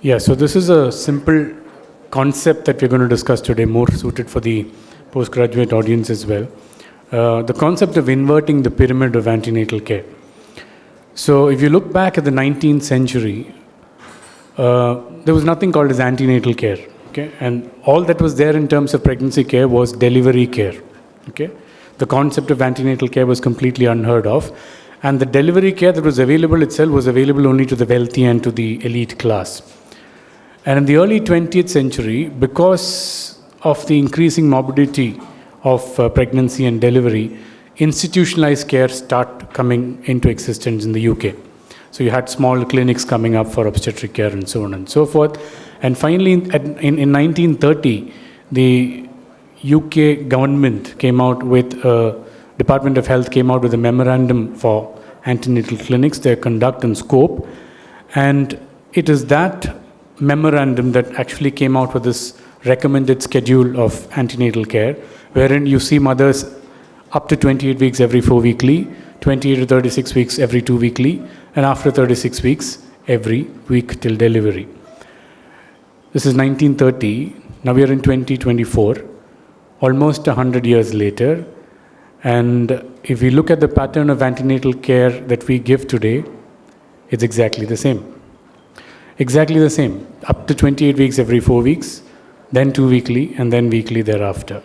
Yeah, so this is a simple concept that we're going to discuss today, more suited for the postgraduate audience as well. The concept of inverting the pyramid of antenatal care. So if you look back at the 19th century, there was nothing called as antenatal care, okay? And all that was there in terms of pregnancy care was delivery care, okay? The concept of antenatal care was completely unheard of. And the delivery care that was available itself was available only to the wealthy and to the elite class. And in the early 20th century, because of the increasing morbidity of pregnancy and delivery, institutionalized care started coming into existence in the UK. So you had small clinics coming up for obstetric care and so on and so forth. And finally, in 1930, the UK government came out with, Department of Health came out with a memorandum for antenatal clinics, their conduct and scope. And it is that memorandum that actually came out with this recommended schedule of antenatal care, wherein you see mothers up to 28 weeks every 4 weekly, 28 to 36 weeks every 2 weekly, and after 36 weeks every week till delivery. This is 1930. Now we are in 2024, almost 100 years later. And if we look at the pattern of antenatal care that we give today, it's exactly the same. Exactly the same. Up to 28 weeks every 4 weeks, then 2 weekly, and then weekly thereafter.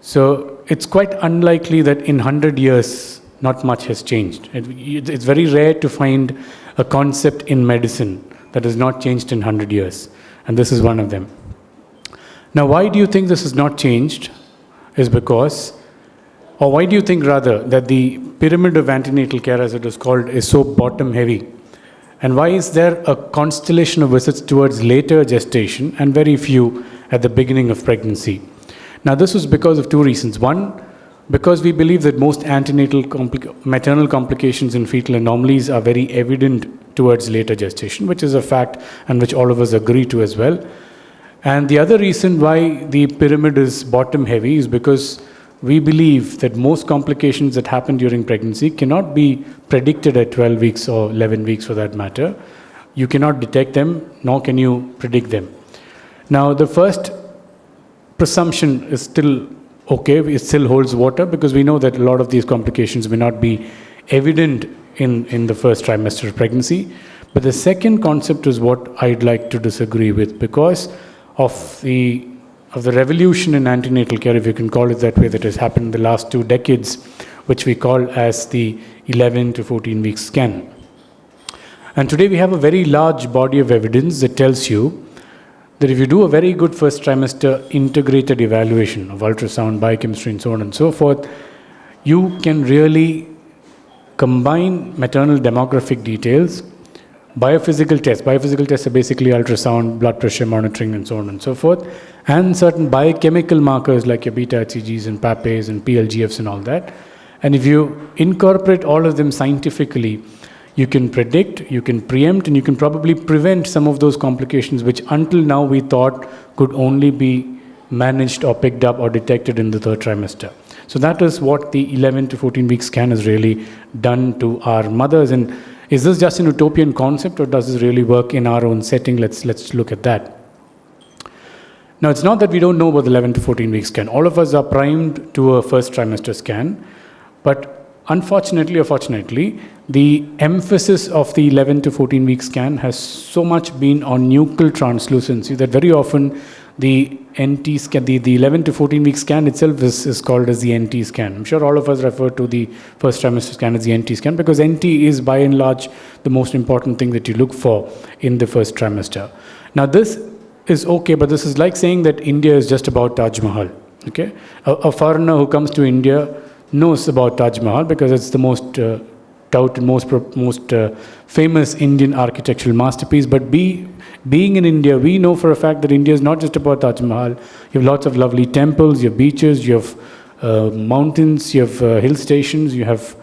So it's quite unlikely that in 100 years, not much has changed. It's very rare to find a concept in medicine that has not changed in 100 years. And this is one of them. Now, why do you think this has not changed? Is because, or why do you think rather, that the pyramid of antenatal care, as it is called, is so bottom heavy? And why is there a constellation of visits towards later gestation and very few at the beginning of pregnancy? Now, this was because of two reasons. One, because we believe that most antenatal maternal complications in fetal anomalies are very evident towards later gestation, which is a fact and which all of us agree to as well. And the other reason why the pyramid is bottom heavy is because we believe that most complications that happen during pregnancy cannot be predicted at 12 weeks or 11 weeks for that matter. You cannot detect them, nor can you predict them. Now, the first presumption is still okay, it still holds water, because we know that a lot of these complications may not be evident in the first trimester of pregnancy. But the second concept is what I'd like to disagree with, because of the revolution in antenatal care, if you can call it that way, that has happened in the last 2 decades, which we call as the 11 to 14 week scan. And today we have a very large body of evidence that tells you that if you do a very good first trimester integrated evaluation of ultrasound, biochemistry, and so on and so forth, you can really combine maternal demographic details, biophysical tests. Biophysical tests are basically ultrasound, blood pressure monitoring, and so on and so forth, and certain biochemical markers like your beta HCGs and PAPAs and PLGFs and all that. And if you incorporate all of them scientifically, you can predict, you can preempt, and you can probably prevent some of those complications which until now we thought could only be managed or picked up or detected in the 3rd trimester. So that is what the 11 to 14 week scan has really done to our mothers. And is this just an utopian concept, or does this really work in our own setting? Let's look at that. Now, it's not that we don't know about the 11 to 14 week scan. All of us are primed to a first trimester scan, but unfortunately or fortunately, the emphasis of the 11 to 14 week scan has so much been on nuchal translucency that very often the NT scan, the 11 to 14 week scan itself is called as the NT scan. I'm sure all of us refer to the first trimester scan as the NT scan, because NT is by and large the most important thing that you look for in the first trimester. Now, this is okay, but this is like saying that India is just about Taj Mahal. Okay, a foreigner who comes to India knows about Taj Mahal because it's the most touted, most famous Indian architectural masterpiece. But being in India, we know for a fact that India is not just about Taj Mahal. You have lots of lovely temples, you have beaches, you have mountains, you have hill stations, you have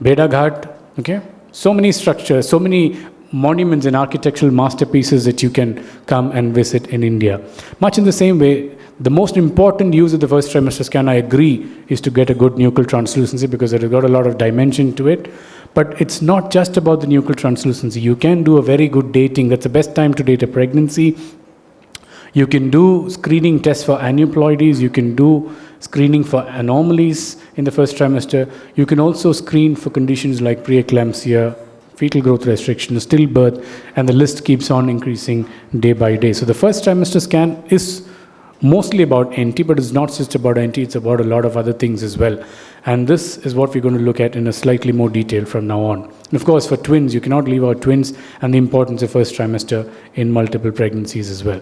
Beda Ghat. Okay, so many structures, so many monuments and architectural masterpieces that you can come and visit in India. Much in the same way, the most important use of the first trimester scan, I agree, is to get a good nuchal translucency because it has got a lot of dimension to it. But it's not just about the nuchal translucency. You can do a very good dating. That's the best time to date a pregnancy. You can do screening tests for aneuploidies. You can do screening for anomalies in the first trimester. You can also screen for conditions like preeclampsia, fetal growth restriction, stillbirth, and the list keeps on increasing day by day. So the first trimester scan is mostly about NT, but it's not just about NT, it's about a lot of other things as well. And this is what we're going to look at in a slightly more detail from now on. And of course, for twins, you cannot leave out twins and the importance of first trimester in multiple pregnancies as well.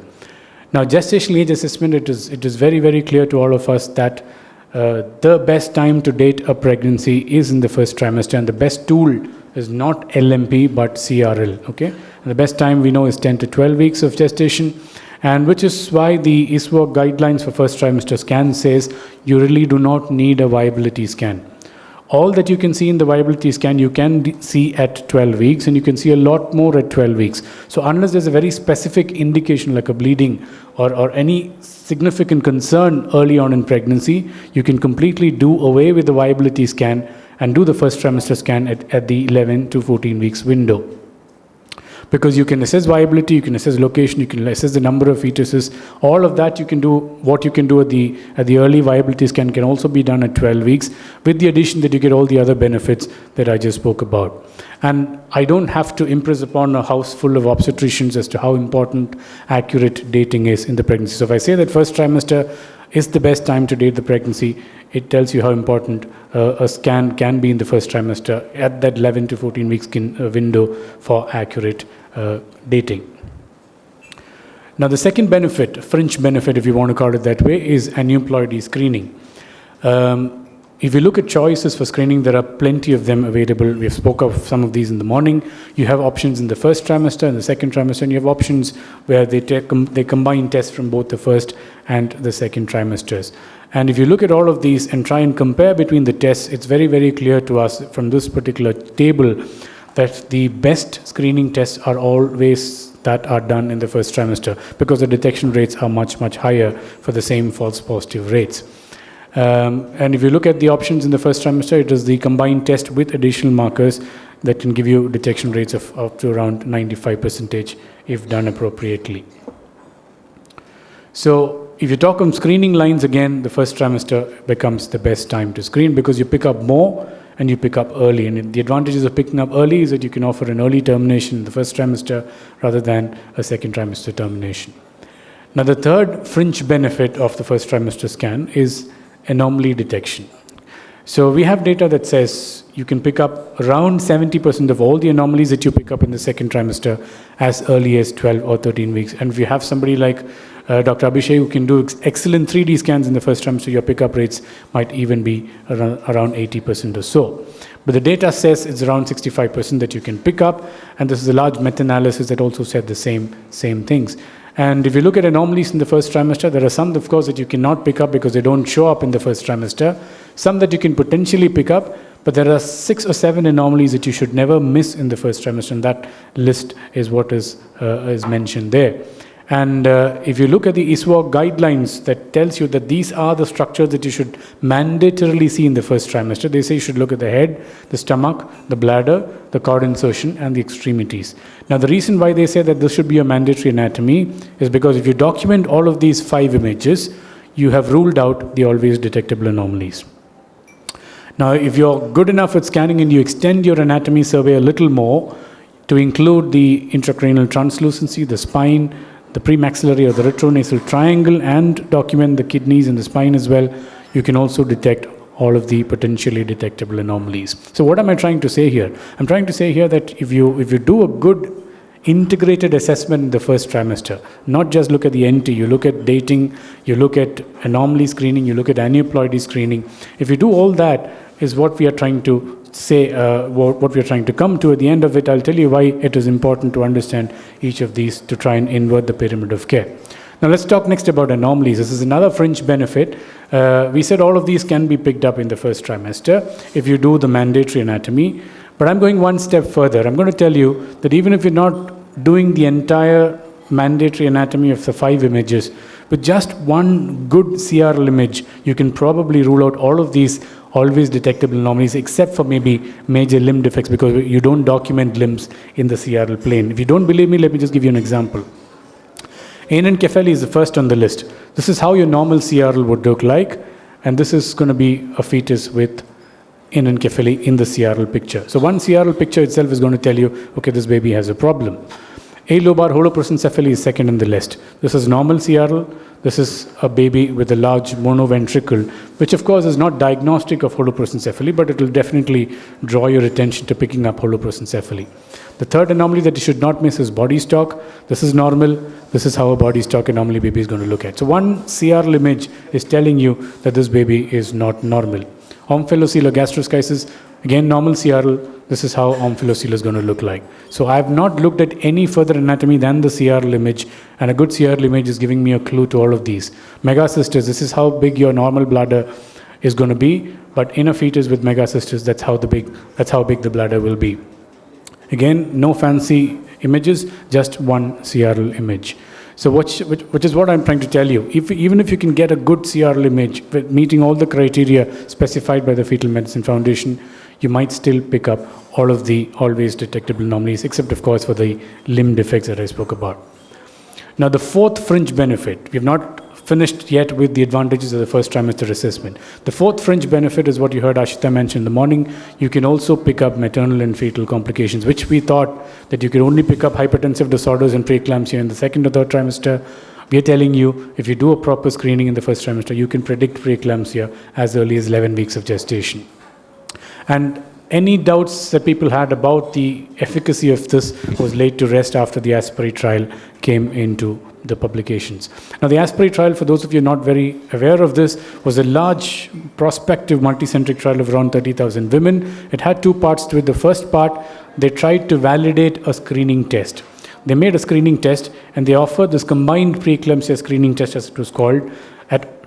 Now, gestational age assessment, it is very, very clear to all of us that the best time to date a pregnancy is in the first trimester, and the best tool is not LMP but CRL. Okay, and the best time we know is 10 to 12 weeks of gestation, and which is why the ISWOG guidelines for first trimester scan says you really do not need a viability scan. All that you can see in the viability scan, you can see at 12 weeks, and you can see a lot more at 12 weeks. So unless there's a very specific indication like a bleeding or any significant concern early on in pregnancy, you can completely do away with the viability scan and do the first trimester scan at the 11 to 14 weeks window. Because you can assess viability, you can assess location, you can assess the number of fetuses, all of that you can do. What you can do at the early viability scan can also be done at 12 weeks, with the addition that you get all the other benefits that I just spoke about. And I don't have to impress upon a house full of obstetricians as to how important accurate dating is in the pregnancy. So if I say that first trimester is the best time to date the pregnancy, it tells you how important a scan can be in the first trimester at that 11 to 14 weeks window for accurate dating. Now, the second benefit, fringe benefit if you want to call it that way, is aneuploidy screening. If you look at choices for screening, there are plenty of them available. We have spoke of some of these in the morning. You have options in the first trimester and the second trimester, and you have options where they combine tests from both the first and the second trimesters. And if you look at all of these and try and compare between the tests, it's very, very clear to us from this particular table that the best screening tests are always that are done in the first trimester, because the detection rates are much, much higher for the same false positive rates. And if you look at the options in the first trimester, it is the combined test with additional markers that can give you detection rates of up to around 95% if done appropriately. So if you talk on screening lines, again, the first trimester becomes the best time to screen because you pick up more and you pick up early. And the advantages of picking up early is that you can offer an early termination in the first trimester rather than a second trimester termination. Now, the third fringe benefit of the first trimester scan is anomaly detection. So we have data that says you can pick up around 70% of all the anomalies that you pick up in the second trimester as early as 12 or 13 weeks. And if you have somebody like Dr. Abhishek who can do excellent 3D scans in the first trimester, your pickup rates might even be around 80% or so. But the data says it's around 65% that you can pick up, and this is a large meta-analysis that also said the same things. And if you look at anomalies in the first trimester, there are some, of course, that you cannot pick up because they don't show up in the first trimester. Some that you can potentially pick up, but there are 6 or 7 anomalies that you should never miss in the first trimester, and that list is what is mentioned there. And if you look at the ISWOG guidelines that tells you that these are the structures that you should mandatorily see in the first trimester, they say you should look at the head, the stomach, the bladder, the cord insertion, and the extremities. Now, the reason why they say that this should be a mandatory anatomy is because if you document all of these 5 images, you have ruled out the always detectable anomalies. Now, if you're good enough at scanning and you extend your anatomy survey a little more to include the intracranial translucency, the spine, the premaxillary or the retronasal triangle, and document the kidneys and the spine as well, you can also detect all of the potentially detectable anomalies. So what am I trying to say here? I'm trying to say here that if you do a good integrated assessment in the first trimester, not just look at the NT, you look at dating, you look at anomaly screening, you look at aneuploidy screening. If you do all that, is what we are trying to say, what we are trying to come to. At the end of it, I'll tell you why it is important to understand each of these to try and invert the pyramid of care. Now let's talk next about anomalies. This is another fringe benefit. We said all of these can be picked up in the first trimester if you do the mandatory anatomy. But I'm going one step further. I'm going to tell you that even if you're not doing the entire mandatory anatomy of the 5 images, With just one good CRL image, you can probably rule out all of these always detectable anomalies, except for maybe major limb defects, because you don't document limbs in the CRL plane. If you don't believe me, let me just give you an example. Anencephaly is the first on the list. This is how your normal CRL would look like, and this is going to be a fetus with anencephaly in the CRL picture. So one CRL picture itself is going to tell you, okay, this baby has a problem. Alobar holoprosencephaly is second on the list. This is normal CRL. This is a baby with a large monoventricle, which of course is not diagnostic of holoprosencephaly, but it will definitely draw your attention to picking up holoprosencephaly. The third anomaly that you should not miss is body stalk. This is normal. This is how a body stalk anomaly baby is going to look at. So one CRL image is telling you that this baby is not normal. Omphalocele again normal CRL. This is how omphalocele is going to look like. So I have not looked at any further anatomy than the CRL image, and a good CRL image is giving me a clue to all of these. Megacystis, this is how big your normal bladder is going to be, but in a fetus with megacystis, that's how big the bladder will be. Again, no fancy images, just one CRL image. So which is what I'm trying to tell you. Even if you can get a good CRL image meeting all the criteria specified by the Fetal Medicine Foundation, you might still pick up all of the always detectable anomalies, except of course for the limb defects that I spoke about. Now the fourth fringe benefit, we have not finished yet with the advantages of the first trimester assessment. The fourth fringe benefit is what you heard Ashita mention in the morning. You can also pick up maternal and fetal complications, which we thought that you could only pick up hypertensive disorders and preeclampsia in the second or third trimester. We are telling you, if you do a proper screening in the first trimester, you can predict preeclampsia as early as 11 weeks of gestation. And any doubts that people had about the efficacy of this was laid to rest after the ASPIRE trial came into the publications. Now the ASPIRE trial, for those of you not very aware of this, was a large prospective multicentric trial of around 30,000 women. It had two parts to it. The first part, they tried to validate a screening test. They made a screening test and they offered this combined preeclampsia screening test, as it was called,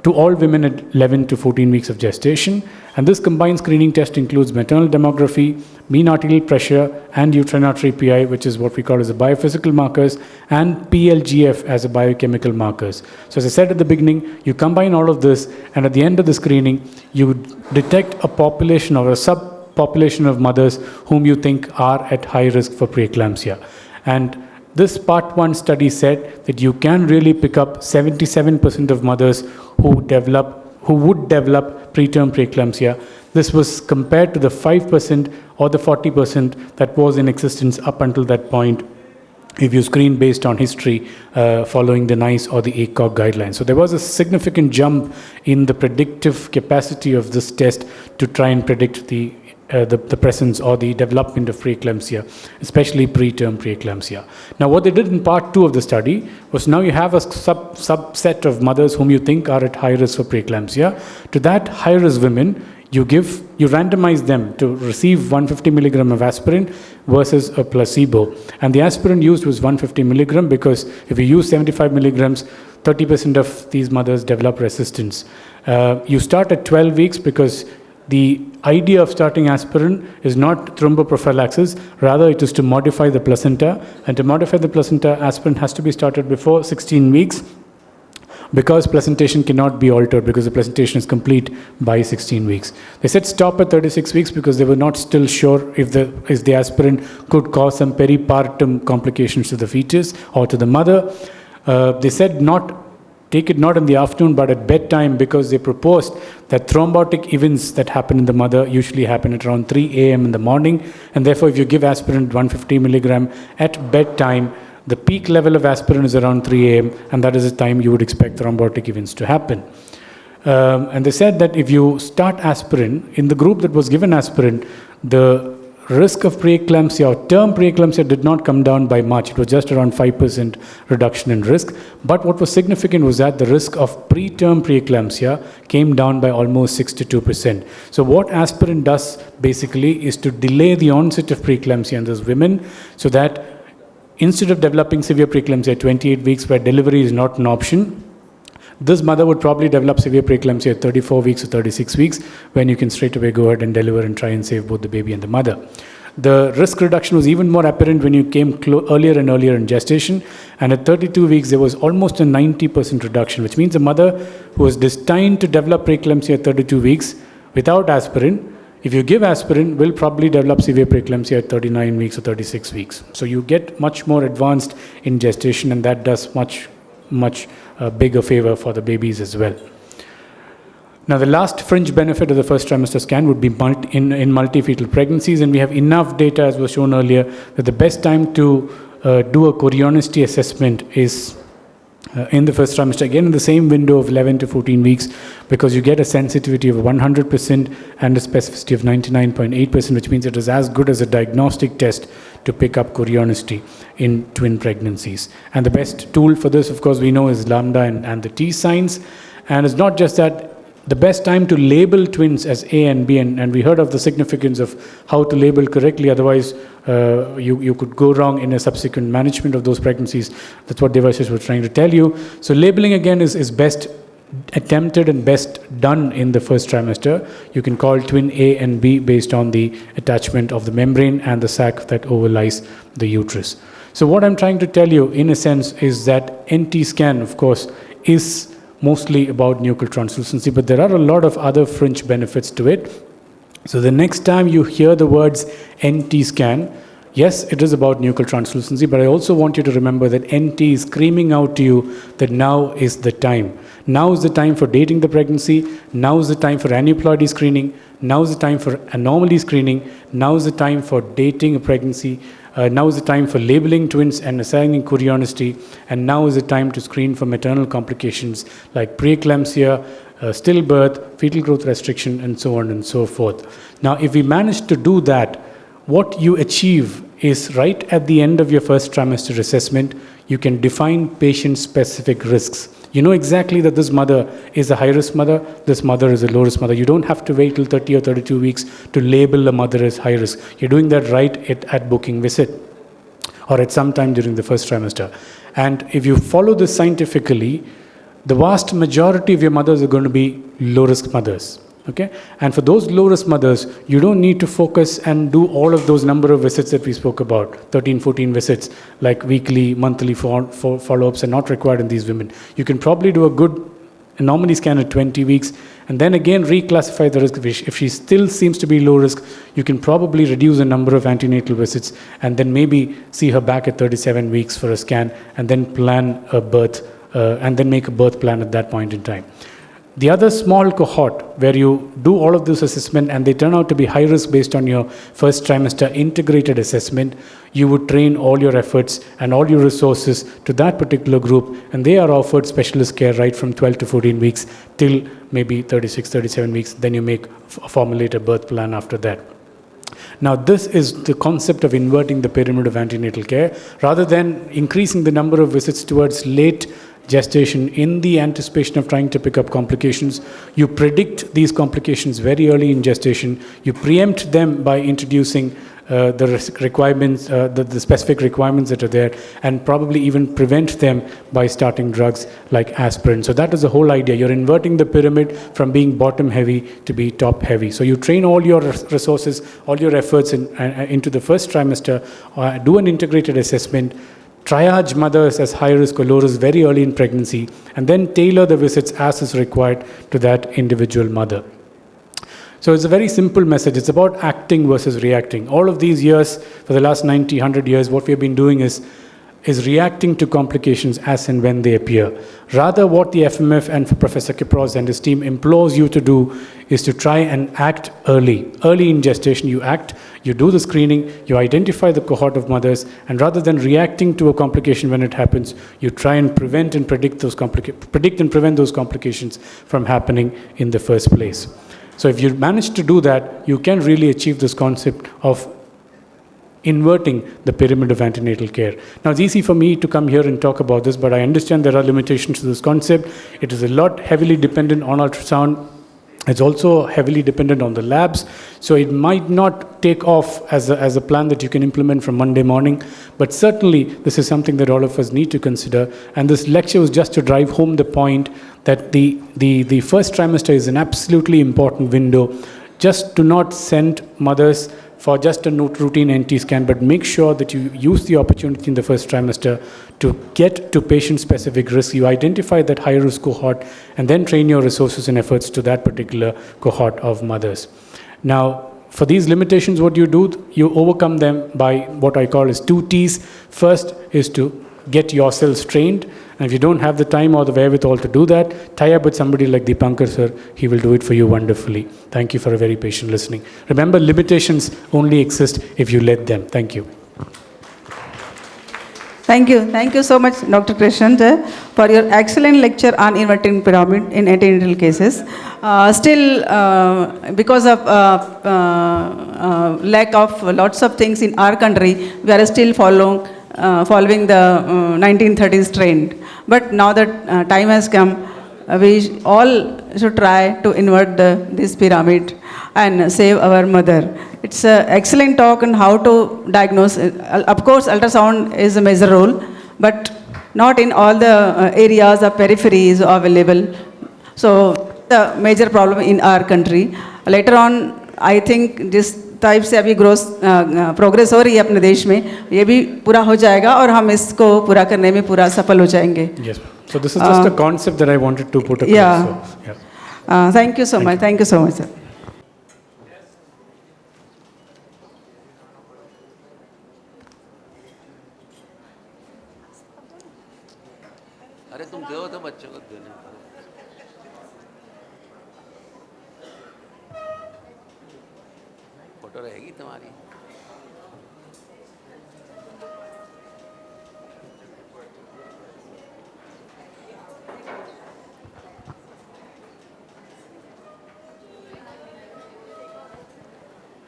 to all women at 11 to 14 weeks of gestation. And this combined screening test includes maternal demography, mean arterial pressure, and uterine artery PI, which is what we call as the biophysical markers, and PLGF as a biochemical markers. So as I said at the beginning, you combine all of this, and at the end of the screening, you would detect a population or a subpopulation of mothers whom you think are at high risk for preeclampsia. And this part 1 study said that you can really pick up 77% of mothers who would develop preterm preeclampsia. This was compared to the 5% or the 40% that was in existence up until that point if you screen based on history following the NICE or the ACOG guidelines. So there was a significant jump in the predictive capacity of this test to try and predict the presence or the development of preeclampsia, especially preterm preeclampsia. Now what they did in part 2 of the study was, now you have a subset of mothers whom you think are at high risk for preeclampsia. To that high risk women, you randomize them to receive 150 milligram of aspirin versus a placebo. And the aspirin used was 150 milligram because if you use 75 milligrams, 30% of these mothers develop resistance. You start at 12 weeks because the idea of starting aspirin is not thromboprophylaxis, rather it is to modify the placenta. And to modify the placenta, aspirin has to be started before 16 weeks because placentation cannot be altered because the placentation is complete by 16 weeks. They said stop at 36 weeks because they were not still sure if the aspirin could cause some peripartum complications to the fetus or to the mother. They said take it not in the afternoon but at bedtime, because they proposed that thrombotic events that happen in the mother usually happen at around 3 a.m. in the morning, and therefore if you give aspirin 150 milligram at bedtime, the peak level of aspirin is around 3 a.m. and that is the time you would expect thrombotic events to happen. And they said that if you start aspirin, in the group that was given aspirin, the risk of preeclampsia or term preeclampsia did not come down by much. It was just around 5% reduction in risk. But what was significant was that the risk of preterm preeclampsia came down by almost 62%. So what aspirin does basically is to delay the onset of preeclampsia in those women, so that instead of developing severe preeclampsia at 28 weeks where delivery is not an option, this mother would probably develop severe preeclampsia at 34 weeks or 36 weeks, when you can straight away go ahead and deliver and try and save both the baby and the mother. The risk reduction was even more apparent when you came earlier and earlier in gestation. And at 32 weeks, there was almost a 90% reduction, which means a mother who was destined to develop preeclampsia at 32 weeks without aspirin, if you give aspirin, will probably develop severe preeclampsia at 39 weeks or 36 weeks. So you get much more advanced in gestation, and that does much bigger favor for the babies as well. Now, the last fringe benefit of the first trimester scan would be in multifetal pregnancies, and we have enough data, as was shown earlier, that the best time to do a chorionicity assessment is in the first trimester, again in the same window of 11 to 14 weeks, because you get a sensitivity of 100% and a specificity of 99.8%, which means it is as good as a diagnostic test to pick up chorionicity in twin pregnancies. And the best tool for this, of course, we know is lambda and the T signs. And it's not just that. The best time to label twins as A and B, and we heard of the significance of how to label correctly, otherwise you could go wrong in a subsequent management of those pregnancies. That's what Devashish was trying to tell you. So labeling again is best attempted and best done in the first trimester. You can call twin A and B based on the attachment of the membrane and the sac that overlies the uterus. So what I'm trying to tell you in a sense is that NT scan, of course, is mostly about nuchal translucency, but there are a lot of other fringe benefits to it. So the next time you hear the words NT scan, yes, it is about nuchal translucency, but I also want you to remember that NT is screaming out to you that now is the time. Now is the time for dating the pregnancy. Now is the time for aneuploidy screening. Now is the time for anomaly screening. Now is the time for dating a pregnancy. Now is the time for labeling twins and assigning chorionicity, and now is the time to screen for maternal complications like preeclampsia, stillbirth, fetal growth restriction, and so on and so forth. Now, if we manage to do that, what you achieve is right at the end of your first trimester assessment, you can define patient-specific risks. You know exactly that this mother is a high-risk mother, this mother is a low-risk mother. You don't have to wait till 30 or 32 weeks to label a mother as high-risk. You're doing that right at booking visit or at some time during the first trimester. And if you follow this scientifically, the vast majority of your mothers are going to be low-risk mothers. Okay? And for those low-risk mothers, you don't need to focus and do all of those number of visits that we spoke about, 13, 14 visits, like weekly, monthly follow-ups are not required in these women. You can probably do a good anomaly scan at 20 weeks, and then again reclassify the risk. If she still seems to be low risk, you can probably reduce the number of antenatal visits, and then maybe see her back at 37 weeks for a scan, and then plan a birth, and then make a birth plan at that point in time. The other small cohort where you do all of this assessment and they turn out to be high risk based on your first trimester integrated assessment, you would train all your efforts and all your resources to that particular group, and they are offered specialist care right from 12 to 14 weeks till maybe 36, 37 weeks. Then you formulate a birth plan after that. Now, this is the concept of inverting the pyramid of antenatal care. Rather than increasing the number of visits towards late gestation in the anticipation of trying to pick up complications, you predict these complications very early in gestation. You preempt them by introducing the requirements, the specific requirements that are there, and probably even prevent them by starting drugs like aspirin. So that is the whole idea. You're inverting the pyramid from being bottom heavy to be top heavy. So you train all your resources, all your efforts into the first trimester, do an integrated assessment, triage mothers as high risk or low risk very early in pregnancy, and then tailor the visits as is required to that individual mother. So it's a very simple message. It's about acting versus reacting. All of these years, for the last 90, 100 years, what we've been doing is reacting to complications as and when they appear. Rather, what the FMF and Professor Kipros and his team implores you to do is to try and act early. Early in gestation, you act, you do the screening, you identify the cohort of mothers, and rather than reacting to a complication when it happens, you try and predict and prevent those complications from happening in the first place. So if you manage to do that, you can really achieve this concept of inverting the pyramid of antenatal care. Now, it's easy for me to come here and talk about this, but I understand there are limitations to this concept. It is a lot heavily dependent on ultrasound. It's also heavily dependent on the labs, so it might not take off as a plan that you can implement from Monday morning, but certainly this is something that all of us need to consider, and this lecture was just to drive home the point that the first trimester is an absolutely important window. Just do not send mothers for just a routine NT scan, but make sure that you use the opportunity in the first trimester to get to patient-specific risk. You identify that high-risk cohort and then train your resources and efforts to that particular cohort of mothers. Now, for these limitations, what you do, you overcome them by what I call as 2 T's. First is to get yourselves trained. And if you don't have the time or the wherewithal to do that, tie up with somebody like D'Pankar sir. He will do it for you wonderfully. Thank you for a very patient listening. Remember, limitations only exist if you let them. Thank you. Thank you. Thank you so much, Dr. Krishnan, for your excellent lecture on inverting pyramid in antenatal cases. Because of lack of lots of things in our country, we are still following the 1930s trend. But now that time has come, we all should try to invert this pyramid and save our mother. It's an excellent talk on how to diagnose. Of course, ultrasound is a major role, but not in all the areas or peripheries available. So the major problem in our country. Later on, I think this type से अभी progress हो रही है अपने देश में, ये भी पूरा हो जाएगा और हम इसको पूरा करने में पूरा सफल हो जाएंगे. Yes. So this is just a concept that I wanted to put across. Yeah. So, yeah. Thank you so much. Thank you so much, sir. अरे तुम दो तो बच्चों को देने फोटो रहेगी तुम्हारी.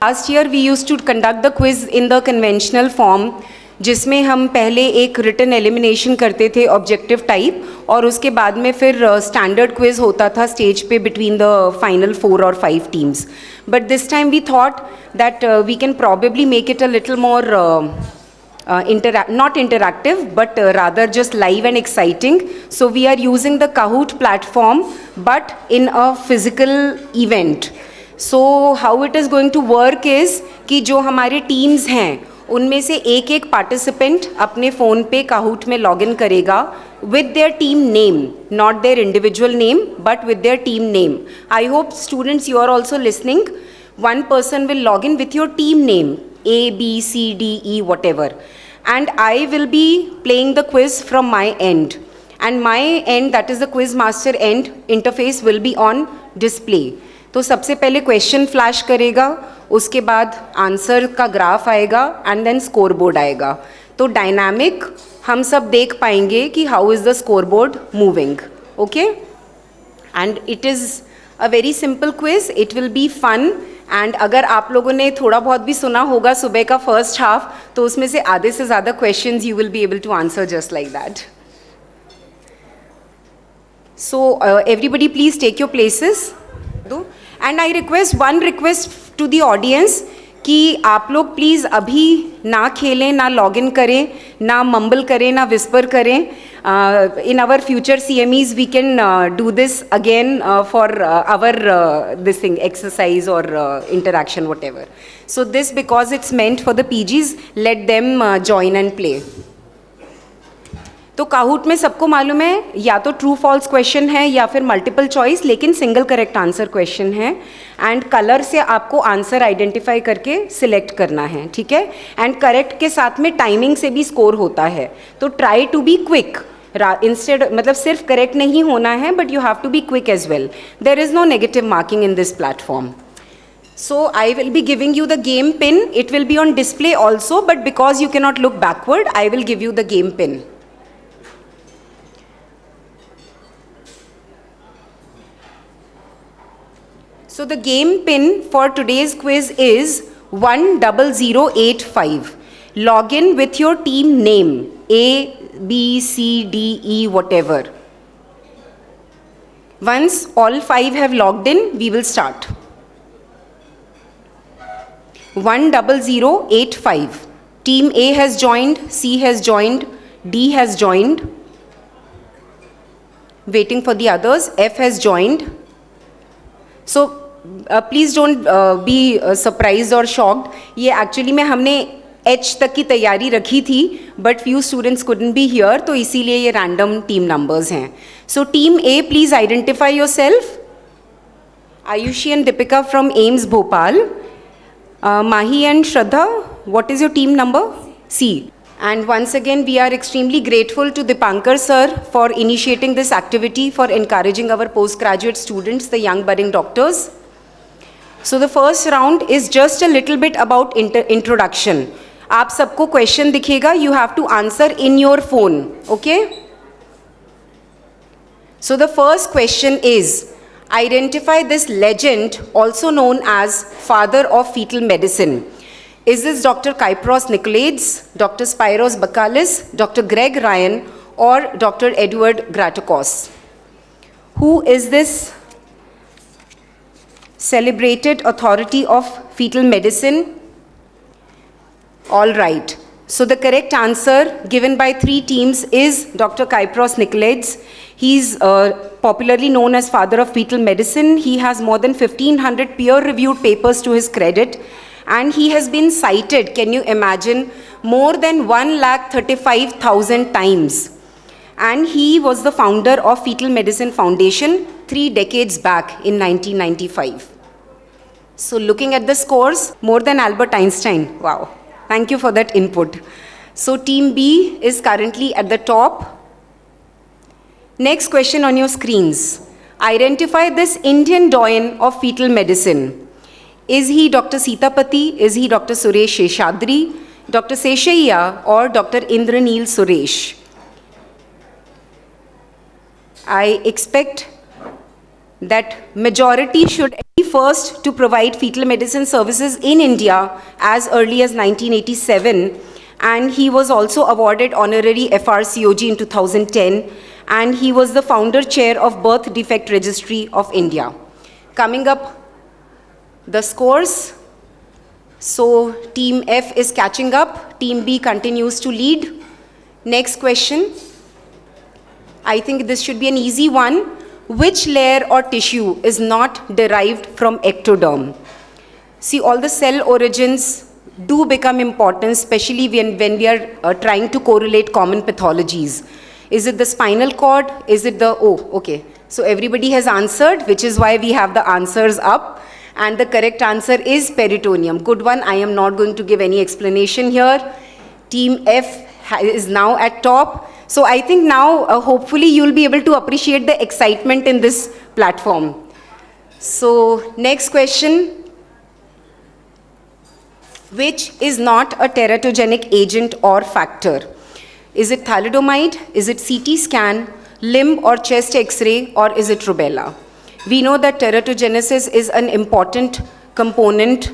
Last year we used to conduct the quiz in the conventional form, जिसमें हम पहले एक रिटन एलिमिनेशन करते थे ऑब्जेक्टिव टाइप, और उसके बाद में फिर स्टैंडर्ड क्विज होता था स्टेज पे बिटवीन द फाइनल 4 और 5 teams. But this time we thought that we can probably make it a little more not interactive, but rather just live and exciting. So we are using the Kahoot platform, but in a physical event. So how it is going to work is कि जो हमारे teams हैं उनमें से एक एक participant अपने phone पे काहूट में लॉगिन करेगा with their team name, not their individual name, but with their team name. I hope students, you are also listening. One person will log in with your team name, A, B, C, D, E, whatever. And I will be playing the quiz from my end. And my end, that is the quiz master end, interface will be on display. तो सबसे पहले question flash करेगा, उसके बाद answer का graph आएगा and then score board आएगा. तो डायनामिक हम सब देख पाएंगे कि how is the score board moving. Okay, and it is a very simple quiz, it will be fun. And अगर आप लोगों ने थोड़ा बहुत भी सुना होगा सुबह का फर्स्ट हाफ, तो उसमें से आधे से ज़्यादा questions you will be able to answer just like that. So everybody please take your places. And I request one request to the audience कि आप लोग प्लीज़ अभी ना खेलें, ना लॉगिन करें, ना मम्बल करें, ना विस्पर करें. In our future CMEs we can do this again for our this thing exercise और interaction whatever. So this because it's meant for the PGs, let them join and play. तो Kahoot में सबको मालूम है या तो true false question है या फिर मल्टीपल चॉइस, लेकिन सिंगल करेक्ट आंसर क्वेश्चन है. एंड कलर से आपको आंसर आइडेंटिफाई करके सिलेक्ट करना है, ठीक है. एंड करेक्ट के साथ में टाइमिंग से भी स्कोर होता है. तो try to be quick instead, मतलब सिर्फ करेक्ट नहीं होना है, but you have to be quick as well. There is no negative marking in this platform. So I will be giving you the game pin. It will be on display also, but because you cannot look backward, I will give you the game pin. So the game pin for today's quiz is 10085. Log in with your team name, A, B, C, D, E, whatever. Once all 5 have logged in, we will start. 10085. Team A has joined, C has joined, D has joined. Waiting for the others, F has joined. So please don't be surprised or shocked. ये actually में हमने H तक की तैयारी रखी थी, but few students couldn't be here, तो इसीलिए ये random team numbers हैं. So team A, please identify yourself. Ayushi and Deepika from AIMS Bhopal. Mahi and Shraddha, what is your team number? C. And once again, we are extremely grateful to D'Pankar sir for initiating this activity, for encouraging our postgraduate students, the young budding doctors. So the first round is just a little bit about introduction. आप सबको question दिखेगा, you have to answer in your phone, okay? So the first question is, identify this legend, also known as father of fetal medicine. Is this Dr. Kypros Nicolaides, Dr. Spyros Bakalis, Dr. Greg Ryan, or Dr. Edward Gratokos? Who is this celebrated authority of fetal medicine? All right. So the correct answer given by 3 teams is Dr. Kypros Nicolaides. He's popularly known as father of fetal medicine. He has more than 1,500 peer-reviewed papers to his credit. And he has been cited, can you imagine, more than 135,000 times. And he was the founder of Fetal Medicine Foundation 3 decades back in 1995. So looking at the scores, more than Albert Einstein. Wow. Thank you for that input. So team B is currently at the top. Next question on your screens. Identify this Indian doyen of fetal medicine. Is he Dr. Sitapati? Is he Dr. Suresh Sheshadri, Dr. Seshaiya, or Dr. Indraneel Suresh? I expect that majority should be first to provide fetal medicine services in India as early as 1987, and he was also awarded honorary FRCOG in 2010, and he was the founder chair of Birth Defect Registry of India. Coming up, the scores. So team F is catching up, team B continues to lead. Next question. I think this should be an easy one. Which layer or tissue is not derived from ectoderm? See, all the cell origins do become important, especially when we are trying to correlate common pathologies. Is it the spinal cord? Is it the, oh, okay. So everybody has answered, which is why we have the answers up. And the correct answer is peritoneum. Good one. I am not going to give any explanation here. Team F is now at top. So I think now, hopefully, you'll be able to appreciate the excitement in this platform. So next question. Which is not a teratogenic agent or factor? Is it thalidomide? Is it CT scan, limb or chest X-ray, or is it rubella? We know that teratogenesis is an important component,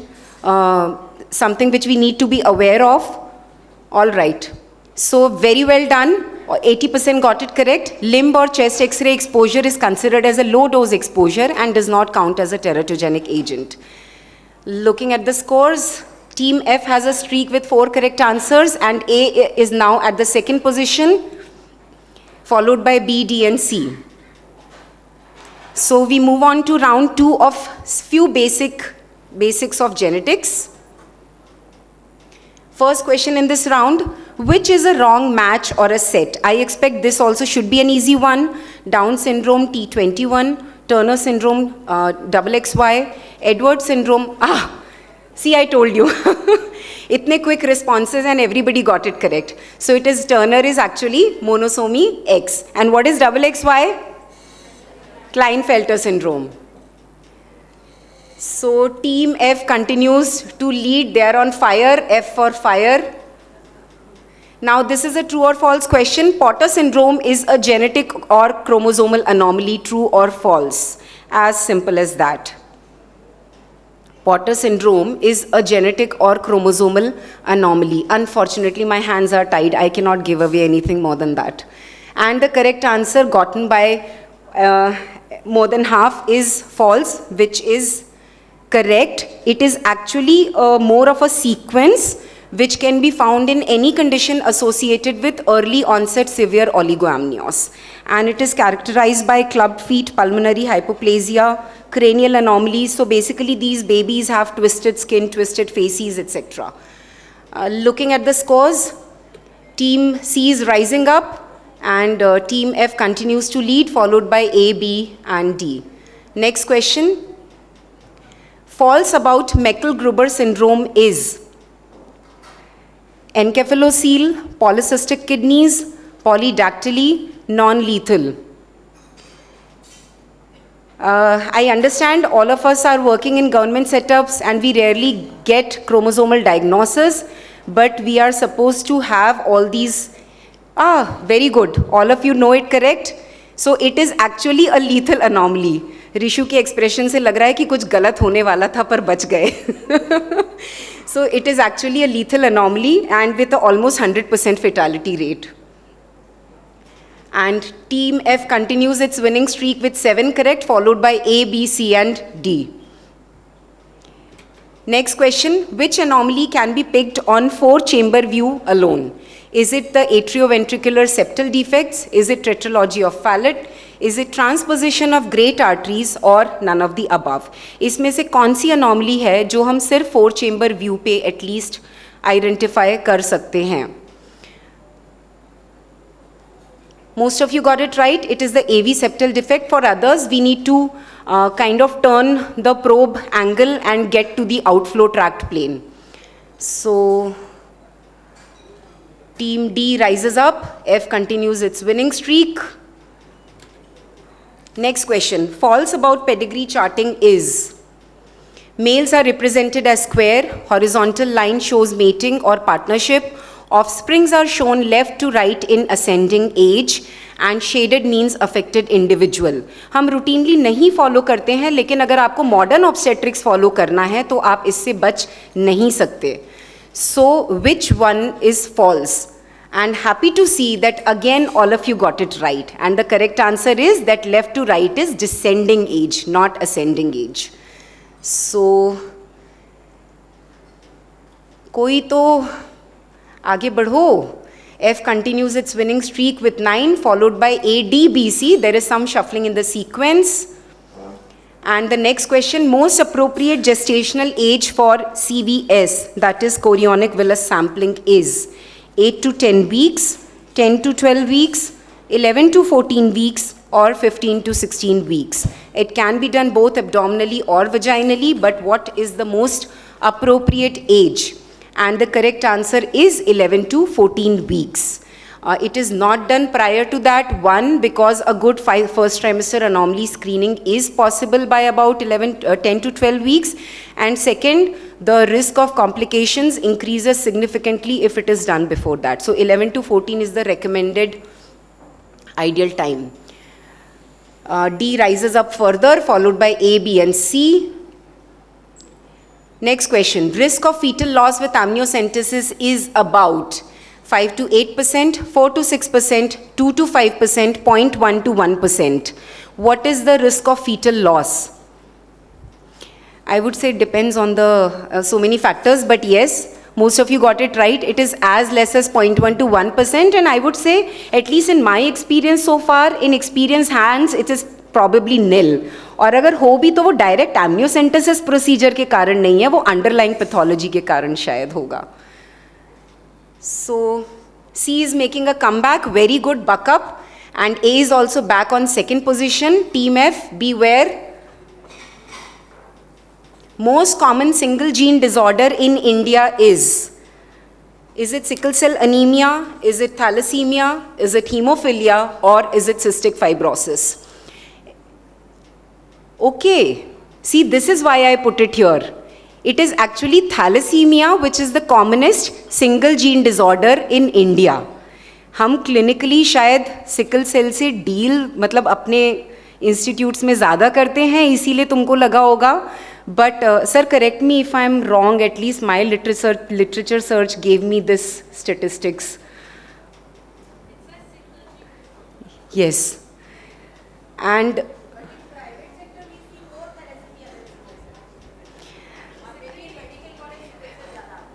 something which we need to be aware of. All right. So very well done. 80% got it correct. Limb or chest X-ray exposure is considered as a low-dose exposure and does not count as a teratogenic agent. Looking at the scores, Team F has a streak with 4 correct answers, and A is now at the 2nd position, followed by B, D, and C. So we move on to round 2 of few basics of genetics. First question in this round, which is a wrong match or a set? I expect this also should be an easy one. Down syndrome T21, Turner syndrome XXY, Edward syndrome, see, I told you. Itne quick responses and everybody got it correct. So it is Turner is actually monosomy X. And what is XXY? Klinefelter syndrome. So Team F continues to lead. They are on fire. F for fire. Now this is a true or false question. Potter syndrome is a genetic or chromosomal anomaly. True or false? As simple as that. Potter syndrome is a genetic or chromosomal anomaly. Unfortunately, my hands are tied. I cannot give away anything more than that. And the correct answer gotten by more than half is false, which is correct. It is actually more of a sequence which can be found in any condition associated with early onset severe oligoamnios. And it is characterized by clubbed feet, pulmonary hypoplasia, cranial anomalies. So basically these babies have twisted skin, twisted faces, etc. Looking at the scores, team C is rising up and team F continues to lead, followed by A, B and D. Next question. False about Meckel-Gruber syndrome is encephalocele, polycystic kidneys, polydactyly, non-lethal. I understand all of us are working in government setups and we rarely get chromosomal diagnosis, but we are supposed to have all these. Very good. All of you know it correct. So it is actually a lethal anomaly. Rishu के expression से लग रहा है कि कुछ गलत होने वाला था पर बच गए. So it is actually a lethal anomaly and with almost 100% fatality rate. And team F continues its winning streak with 7 correct, followed by A, B, C and D. Next question, which anomaly can be picked on 4-chamber view alone? Is it the atrioventricular septal defects? Is it tetralogy of Fallot? Is it transposition of great arteries or none of the above? इसमें से कौन सी anomaly है जो हम सिर्फ 4-chamber view पे at least identify कर सकते हैं? Most of you got it right. It is the AV septal defect. For others, we need to kind of turn the probe angle and get to the outflow tract plane. So team D rises up. F continues its winning streak. Next question. False about pedigree charting is males are represented as square, horizontal line shows mating or partnership, offsprings are shown left to right in ascending age, and shaded means affected individual. हम routinely नहीं follow करते हैं, लेकिन अगर आपको modern obstetrics follow करना है तो आप इससे बच नहीं सकते. So which one is false? And happy to see that again all of you got it right. And the correct answer is that left to right is descending age, not ascending age. So कोई तो आगे बढ़ो. F continues its winning streak with 9, followed by A, D, B, C. There is some shuffling in the sequence. And the next question, most appropriate gestational age for CVS, that is chorionic villus sampling, is 8 to 10 weeks, 10 to 12 weeks, 11 to 14 weeks, or 15 to 16 weeks. It can be done both abdominally or vaginally, but what is the most appropriate age? And the correct answer is 11 to 14 weeks. It is not done prior to that. One, because a good first trimester anomaly screening is possible by about 10 to 12 weeks. And second, the risk of complications increases significantly if it is done before that. So 11 to 14 is the recommended ideal time. D rises up further, followed by A, B, and C. Next question, risk of fetal loss with amniocentesis is about 5 to 8%, 4 to 6%, 2 to 5%, 0.1 to 1%. What is the risk of fetal loss? I would say it depends on the so many factors, but yes, most of you got it right. It is as less as 0.1 to 1%, and I would say, at least in my experience so far, in experienced hands, it is probably nil. और अगर हो भी तो वो direct amniocentesis procedure के कारण नहीं है, वो अंडरलाइंग पैथोलॉजी के कारण शायद होगा. So C is making a comeback, very good buck up, and A is also back on second position. Team F, beware. Most common single gene disorder in India is it sickle cell anemia, is it thalassemia, is it hemophilia, or is it cystic fibrosis? Okay, see, this is why I put it here. It is actually thalassemia, which is the commonest single gene disorder in India. हम clinically शायद sickle cell से deal मतलब अपने institutes में ज़्यादा करते हैं, इसीलिए तुमको लगा होगा. But sir, correct me if I am wrong. At least my literature search gave me this statistics. Yes, and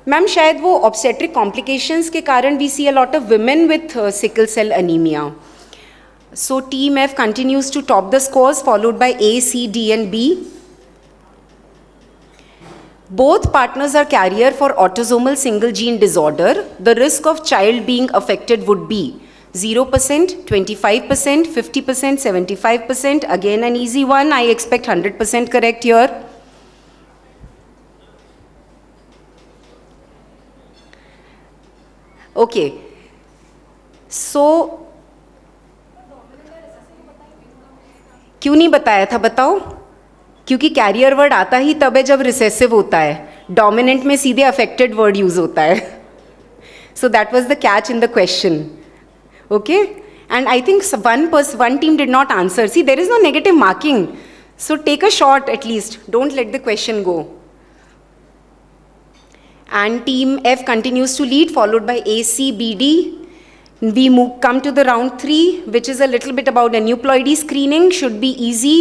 ma'am शायद वो ऑब्स्टेट्रिक कॉम्प्लिकेशंस के कारण we see a lot of women with sickle cell anaemia. So team F continues to top the scores, followed by A, C, D and B. Both partners are carrier for autosomal single gene disorder. The risk of child being affected would be 0%, 25%, 50%, 75%. Again an easy one. I expect 100% correct here. Okay. So क्यों नहीं बताया था बताओ? क्योंकि career word आता ही तब है जब रिसेसिव होता है. डोमिनेंट में सीधे अफेक्टेड वर्ड यूज होता है. So that was the catch in the question. Okay, and I think one team did not answer. See, there is no negative marking. So take a shot at least. Don't let the question go. And team F continues to lead, followed by A, C, B, D. We come to the round 3, which is a little bit about aneuploidy screening. Should be easy,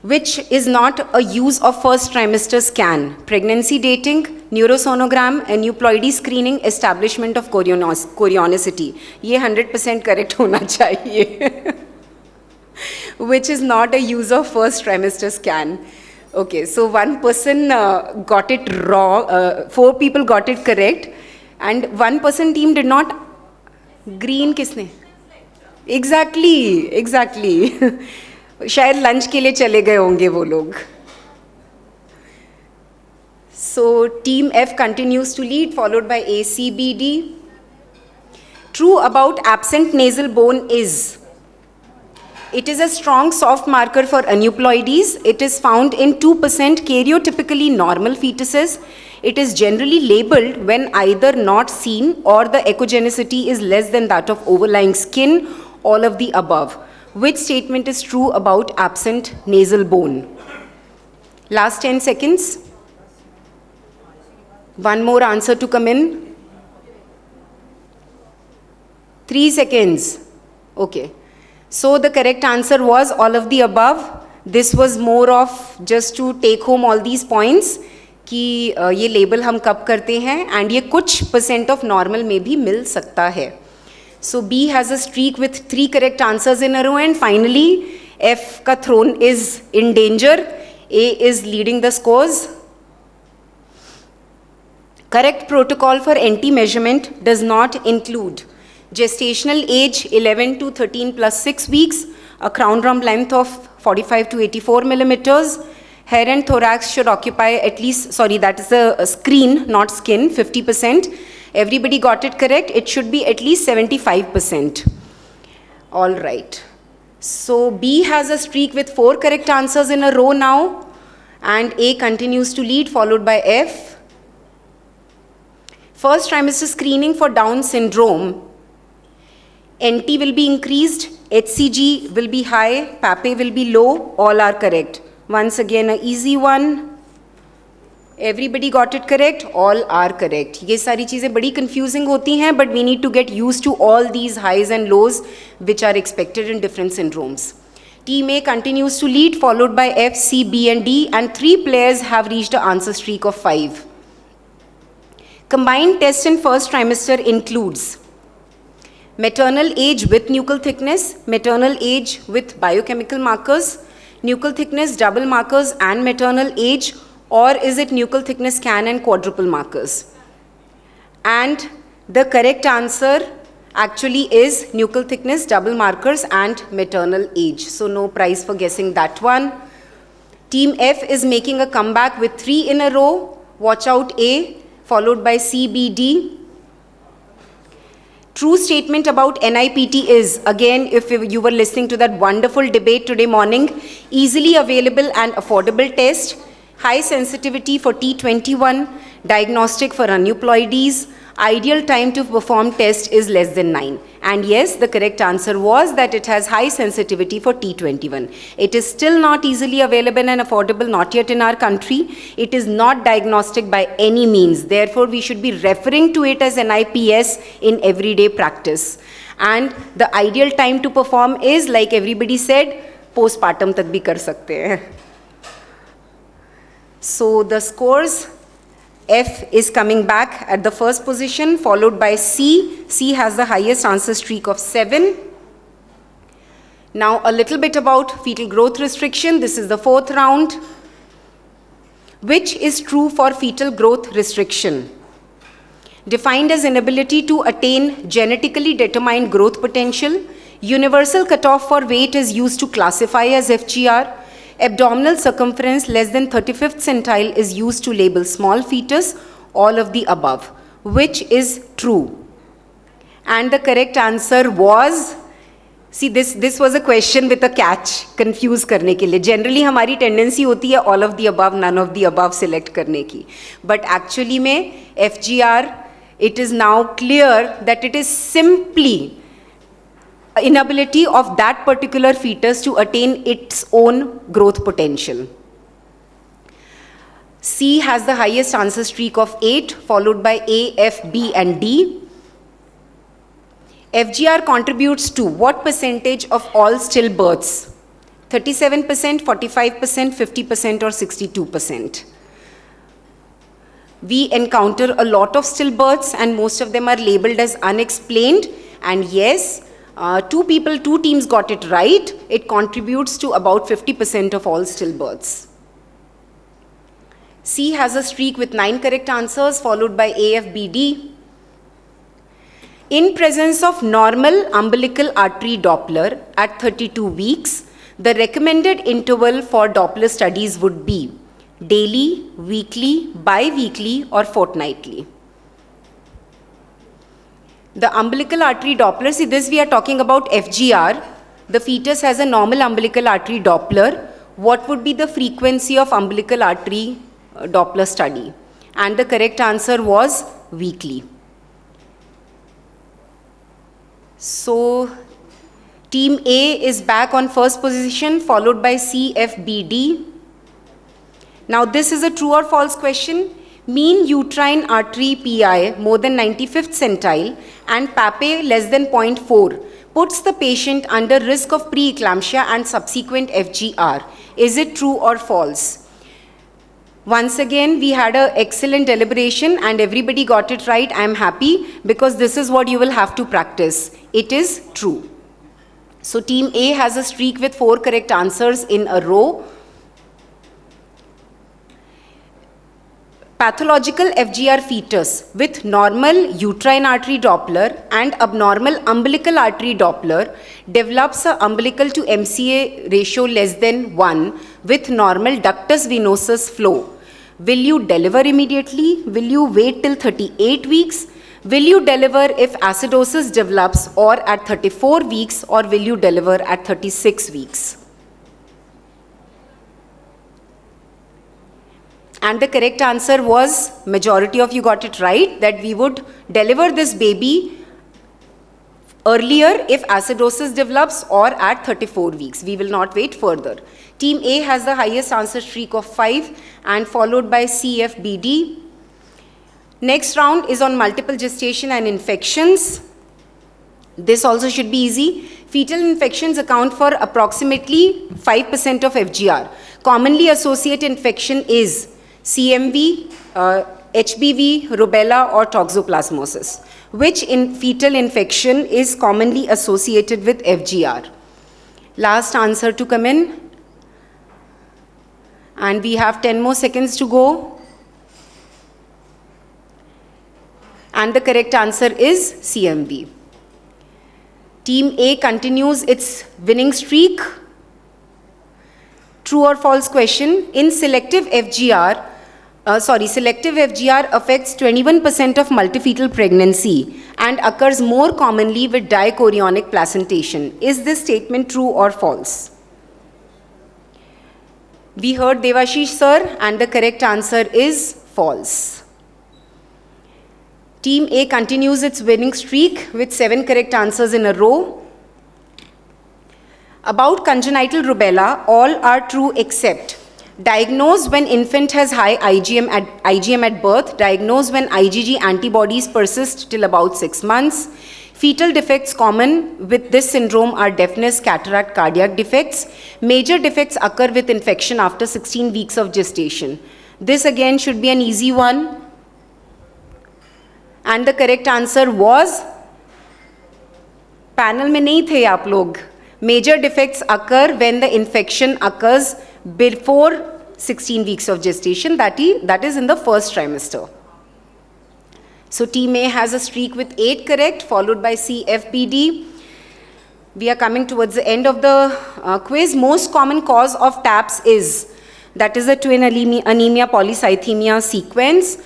which is not a use of first trimester scan. Pregnancy dating, neurosonogram, aneuploidy screening, establishment of chorionicity. ये 100% correct होना चाहिए. Which is not a use of first trimester scan. Okay, so one person got it wrong, 4 people got it correct, and one person team did not. Green किसने? Exactly शायद lunch के लिए चले गए होंगे वो लोग. So team F continues to lead, followed by A, C, B, D. True about absent nasal bone is it is a strong soft marker for aneuploidies. It is found in 2% karyotypically normal fetuses. It is generally labeled when either not seen or the echogenicity is less than that of overlying skin, all of the above. Which statement is true about absent nasal bone? Last 10 seconds. One more answer to come in. 3 seconds. Okay. So the correct answer was all of the above. This was more of just to take home all these points कि ये label हम कब करते हैं, and ये कुछ % of normal में भी मिल सकता है. सो B has a streak with 3 correct answers in a row, and finally F का throne is in danger. A is leading the scores. Correct protocol for NT measurement does not include gestational age 11 to 13 plus 6 weeks, a crown rump length of 45 to 84 millimeters. Hair and thorax should occupy at least, sorry, that is a screen, not skin, 50%. Everybody got it correct. It should be at least 75%. All right. So B has a streak with 4 correct answers in a row now, and A continues to lead, followed by F. First trimester screening for Down syndrome. NT will be increased, HCG will be high, PAPE will be low, all are correct. Once again, an easy one. Everybody got it correct, all are correct. ये सारी चीज़ें बड़ी confusing होती हैं, but we need to get used to all these highs and lows which are expected in different syndromes. Team A continues to lead, followed by F, C, B and D, and 3 players have reached an answer streak of 5. Combined test in first trimester includes maternal age with nuchal thickness, maternal age with biochemical markers, nuchal thickness double markers and maternal age, or is it nuchal thickness scan and quadruple markers? And the correct answer actually is nuchal thickness double markers and maternal age. So no prize for guessing that one. Team F is making a comeback with 3 in a row. Watch out A, followed by C, B, D. True statement about NIPT is, again, if you were listening to that wonderful debate today morning, easily available and affordable test, high sensitivity for T21, diagnostic for aneuploidies, ideal time to perform test is less than 9. And yes, the correct answer was that it has high sensitivity for T21. It is still not easily available and affordable, not yet in our country. It is not diagnostic by any means. Therefore, we should be referring to it as NIPS in everyday practice. And the ideal time to perform is, like everybody said, postpartum tak bhi kar sakte hain. So the scores F is coming back at the first position, followed by C. C has the highest answer streak of 7. Now a little bit about fetal growth restriction. This is the 4th round. Which is true for fetal growth restriction? Defined as inability to attain genetically determined growth potential. Universal cutoff for weight is used to classify as FGR. Abdominal circumference less than 35th centile is used to label small fetus. All of the above. Which is true? And the correct answer was, see, this was a question with a catch, confuse करने के लिए. Generally हमारी tendency होती है all of the above, none of the above select करने की. But actually में FGR, it is now clear that it is simply inability of that particular fetus to attain its own growth potential. C has the highest answer streak of 8, followed by A, F, B and D. FGR contributes to what percentage of all stillbirths? 37%, 45%, 50% or 62%? We encounter a lot of stillbirths and most of them are labeled as unexplained. And yes, two teams got it right. It contributes to about 50% of all stillbirths. C has a streak with 9 correct answers, followed by A, F, B, D. In presence of normal umbilical artery Doppler at 32 weeks, the recommended interval for Doppler studies would be daily, weekly, bi-weekly or fortnightly. The umbilical artery Doppler, see this we are talking about FGR. The fetus has a normal umbilical artery Doppler. What would be the frequency of umbilical artery Doppler study? And the correct answer was weekly. So, team A is back on first position, followed by C, F, B, D. Now this is a true or false question. Mean uterine artery PI more than 95th centile and PAPE less than 0.4 puts the patient under risk of preeclampsia and subsequent FGR. Is it true or false? Once again, we had an excellent deliberation and everybody got it right. I am happy because this is what you will have to practice. It is true. So team A has a streak with 4 correct answers in a row. Pathological FGR fetus with normal uterine artery Doppler and abnormal umbilical artery Doppler develops a umbilical to MCA ratio less than 1 with normal ductus venosus flow. Will you deliver immediately? Will you wait till 38 weeks? Will you deliver if acidosis develops or at 34 weeks, or will you deliver at 36 weeks? And the correct answer was, majority of you got it right, that we would deliver this baby earlier if acidosis develops or at 34 weeks. We will not wait further. Team A has the highest answer streak of 5 and followed by C, F, B, D. Next round is on multiple gestation and infections. This also should be easy. Fetal infections account for approximately 5% of FGR. Commonly associated infection is CMV, HBV, rubella or toxoplasmosis. Which fetal infection is commonly associated with FGR? Last answer to come in. And we have 10 more seconds to go. And the correct answer is CMV. Team A continues its winning streak. True or false question? In selective FGR affects 21% of multifetal pregnancy and occurs more commonly with dichorionic placentation. Is this statement true or false? We heard Devashish sir and the correct answer is false. Team A continues its winning streak with 7 correct answers in a row. About congenital rubella, all are true except diagnosed when infant has high IgM at birth, diagnosed when IgG antibodies persist till about 6 months. Fetal defects common with this syndrome are deafness, cataract, cardiac defects. Major defects occur with infection after 16 weeks of gestation. This again should be an easy one. And the correct answer was, panel में नहीं थे आप लोग. Major defects occur when the infection occurs before 16 weeks of gestation, that is in the first trimester. So team A has a streak with 8 correct, followed by C, F, B, D. We are coming towards the end of the quiz. Most common cause of TAPS is, that is a twin anemia polycythemia sequence,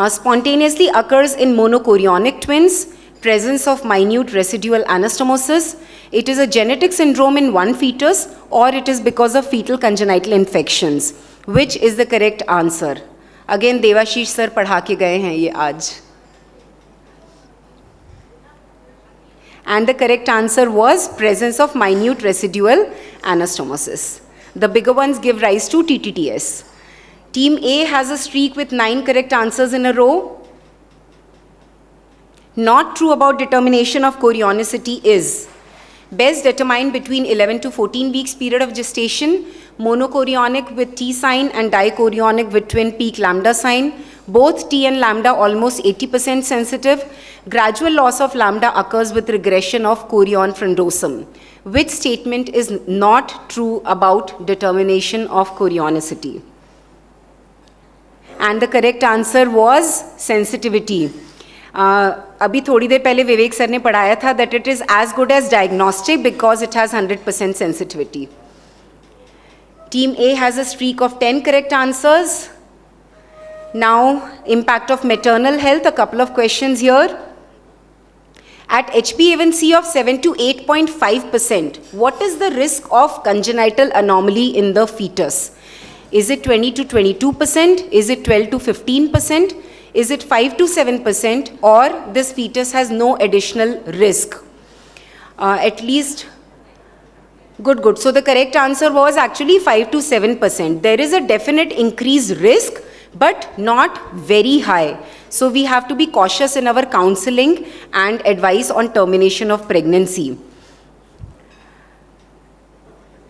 spontaneously occurs in monochorionic twins, presence of minute residual anastomosis. It is a genetic syndrome in one fetus, or it is because of fetal congenital infections. Which is the correct answer? Again, Devashish sir पढ़ा के गए हैं ये आज. And the correct answer was presence of minute residual anastomosis. The bigger ones give rise to TTTS. Team A has a streak with 9 correct answers in a row. Not true about determination of chorionicity is, best determined between 11 to 14 weeks period of gestation, monochorionic with T sign and dichorionic with twin peak lambda sign, both T and lambda almost 80% sensitive. Gradual loss of lambda occurs with regression of chorion frondosum. Which statement is not true about determination of chorionicity? And the correct answer was sensitivity. अभी थोड़ी देर पहले विवेक sir ने पढ़ाया था that it is as good as diagnostic because it has 100% sensitivity. Team A has a streak of 10 correct answers. Now, impact of maternal health, a couple of questions here. At HbA1c of 7 to 8.5%, what is the risk of congenital anomaly in the fetus? Is it 20 to 22%? Is it 12 to 15%? Is it 5 to 7%? Or this fetus has no additional risk? At least, good. So the correct answer was actually 5 to 7%. There is a definite increased risk, but not very high. So we have to be cautious in our counseling and advice on termination of pregnancy.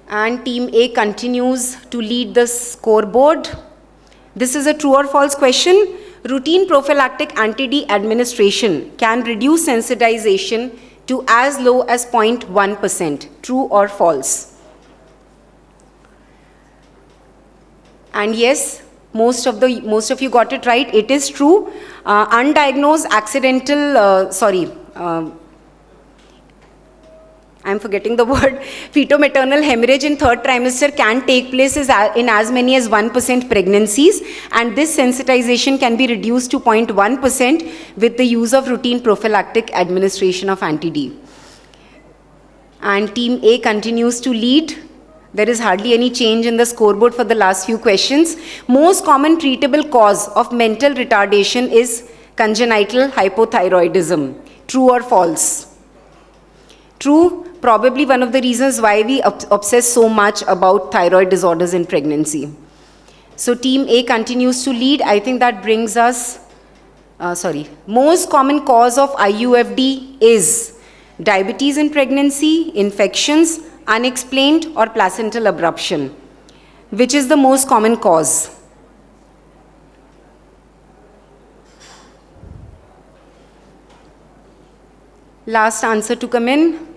And Team A continues to lead the scoreboard. This is a true or false question. Routine prophylactic anti-D administration can reduce sensitization to as low as 0.1%. True or false? And yes, most of you got it right. It is true. Undiagnosed accidental, I'm forgetting the word, feto-maternal hemorrhage in third trimester can take place in as many as 1% pregnancies, and this sensitization can be reduced to 0.1% with the use of routine prophylactic administration of anti-D. And Team A continues to lead. There is hardly any change in the scoreboard for the last few questions. Most common treatable cause of mental retardation is congenital hypothyroidism. True or false? True. Probably one of the reasons why we obsess so much about thyroid disorders in pregnancy. So Team A continues to lead. I think that brings us, most common cause of IUFD is diabetes in pregnancy, infections, unexplained, or placental abruption. Which is the most common cause? Last answer to come in.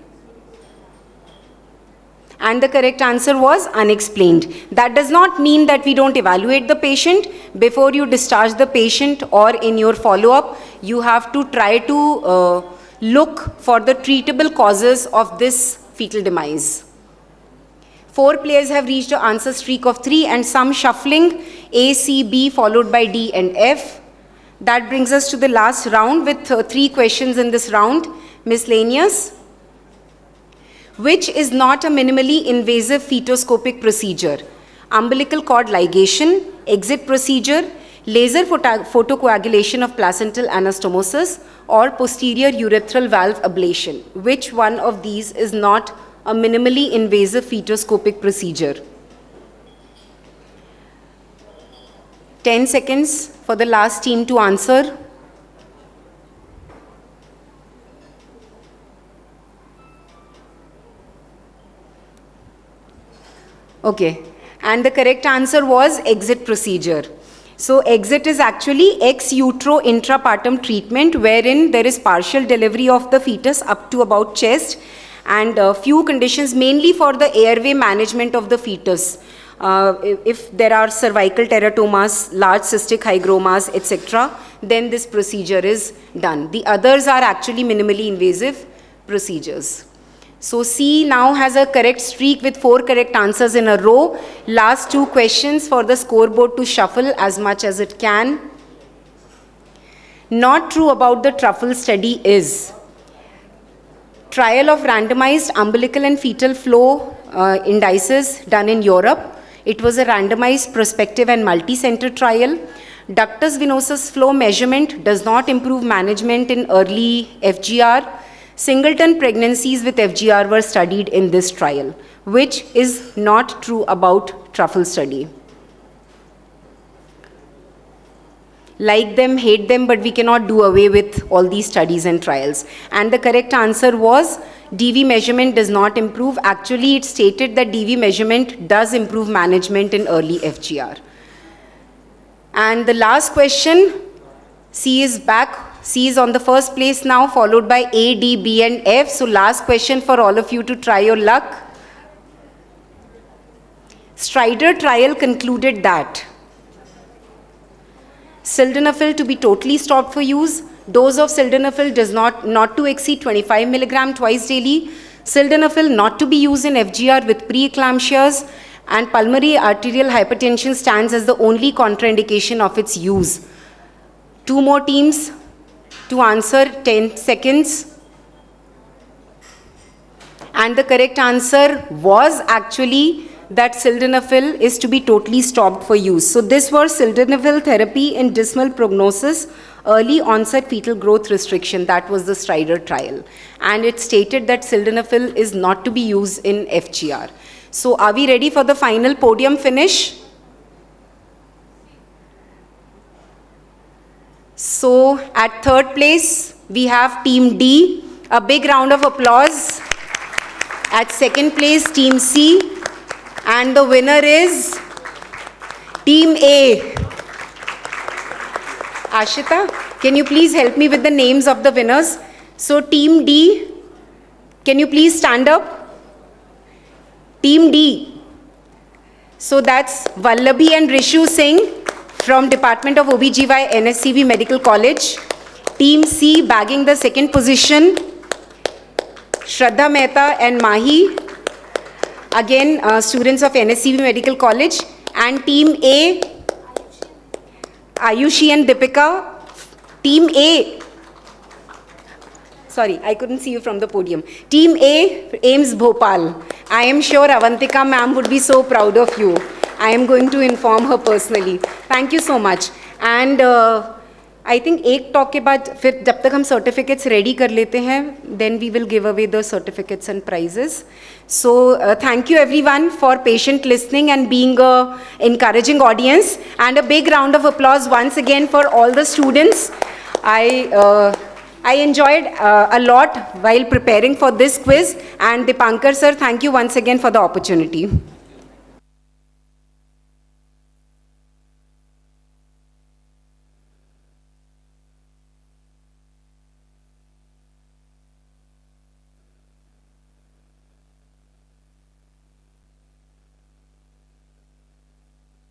And the correct answer was unexplained. That does not mean that we don't evaluate the patient. Before you discharge the patient or in your follow-up, you have to try to look for the treatable causes of this fetal demise. 4 players have reached an answer streak of 3 and some shuffling, A, C, B followed by D and F. That brings us to the last round with 3 questions in this round. Miscellaneous. Which is not a minimally invasive fetoscopic procedure? Umbilical cord ligation, exit procedure, laser photocoagulation of placental anastomosis, or posterior urethral valve ablation. Which one of these is not a minimally invasive fetoscopic procedure? 10 seconds for the last team to answer. Okay, and the correct answer was exit procedure. So exit is actually ex utero intrapartum treatment, wherein there is partial delivery of the fetus up to about chest, and a few conditions mainly for the airway management of the fetus. If there are cervical teratomas, large cystic hygromas, etc., then this procedure is done. The others are actually minimally invasive procedures. So C now has a correct streak with 4 correct answers in a row. Last 2 questions for the scoreboard to shuffle as much as it can. Not true about the truffle study is: trial of randomized umbilical and fetal flow indices done in Europe. It was a randomized prospective and multi-center trial. Ductus venosus flow measurement does not improve management in early FGR. Singleton pregnancies with FGR were studied in this trial, which is not true about truffle study. Like them, hate them, but we cannot do away with all these studies and trials. And the correct answer was DV measurement does not improve. Actually, it stated that DV measurement does improve management in early FGR. And the last question, C is back. C is on the first place now, followed by A, D, B, and F. So last question for all of you to try your luck. Strider trial concluded that sildenafil to be totally stopped for use. Dose of sildenafil does not to exceed 25 milligram twice daily. Sildenafil not to be used in FGR with preeclampsias, and pulmonary arterial hypertension stands as the only contraindication of its use. 2 more teams to answer, 10 seconds. And the correct answer was actually that sildenafil is to be totally stopped for use. So this was sildenafil therapy in dismal prognosis, early onset fetal growth restriction. That was the Strider trial. And it stated that sildenafil is not to be used in FGR. So are we ready for the final podium finish? So at third place, we have Team D. A big round of applause. At second place, Team C. And the winner is Team A. Ashita, can you please help me with the names of the winners? So Team D, can you please stand up? Team D. So that's Vallabhi and Rishu Singh from Department of OBGY, NSCB Medical College. Team C bagging the second position, Shraddha Mehta and Mahi, again students of NSCB Medical College. And Team A, Ayushi and Deepika. Team A, sorry, I couldn't see you from the podium. Team A, AIMS Bhopal. I am sure Avantika ma'am would be so proud of you. I am going to inform her personally. Thank you so much. And I think एक talk के बाद फिर जब तक हम certificates ready कर लेते हैं, then we will give away the certificates and prizes. So thank you everyone for patient listening and being a encouraging audience, and a big round of applause once again for all the students. I enjoyed a lot while preparing for this quiz, and D'Pankar sir, thank you once again for the opportunity.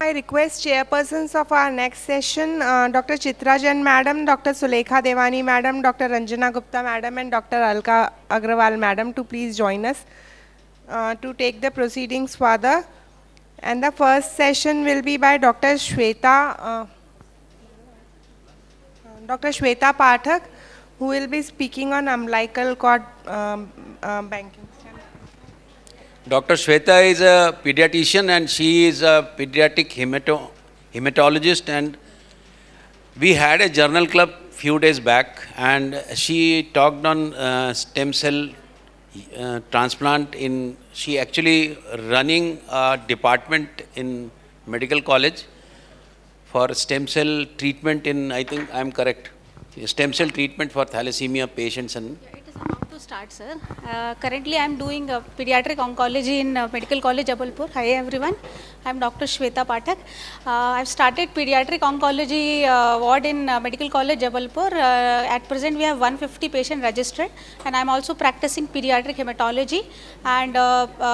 I request chairpersons of our next session, Dr. Chitra Jain Madam, Dr. Sulekha Devani Madam, Dr. Ranjana Gupta Madam, and Dr. Alka Agrawal Madam to please join us to take the proceedings further. And the first session will be by Dr. Shweta Pathak, who will be speaking on umbilical cord banking. Dr. Shweta is a pediatrician and she is a pediatric hematologist, and we had a journal club few days back and she talked on stem cell transplant. She actually running a department in medical college for stem cell treatment in, I think I am correct, stem cell treatment for thalassemia patients. And start, sir. Currently, I am doing pediatric oncology in Medical College, Jabalpur. Hi, everyone. I am Dr. Shweta Pathak. I have started pediatric oncology ward in Medical College, Jabalpur. At present, we have 150 patients registered, and I am also practicing pediatric hematology. And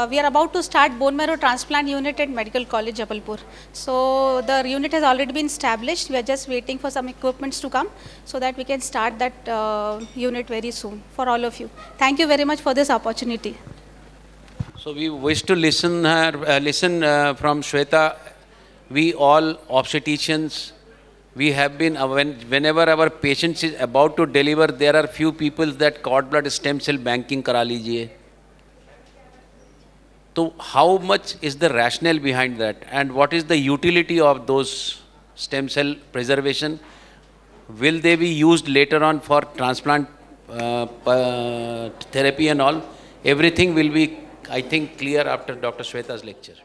we are about to start bone marrow transplant unit at Medical College, Jabalpur. So the unit has already been established. We are just waiting for some equipments to come so that we can start that unit very soon for all of you. Thank you very much for this opportunity. So we wish to listen from Shweta. We all obstetricians, we have been, whenever our patient is about to deliver, there are few people that cord blood stem cell banking kara lijiye. So how much is the rationale behind that, and what is the utility of those stem cell preservation? Will they be used later on for transplant therapy and all? Everything will be, I think, clear after Dr. Shweta's lecture.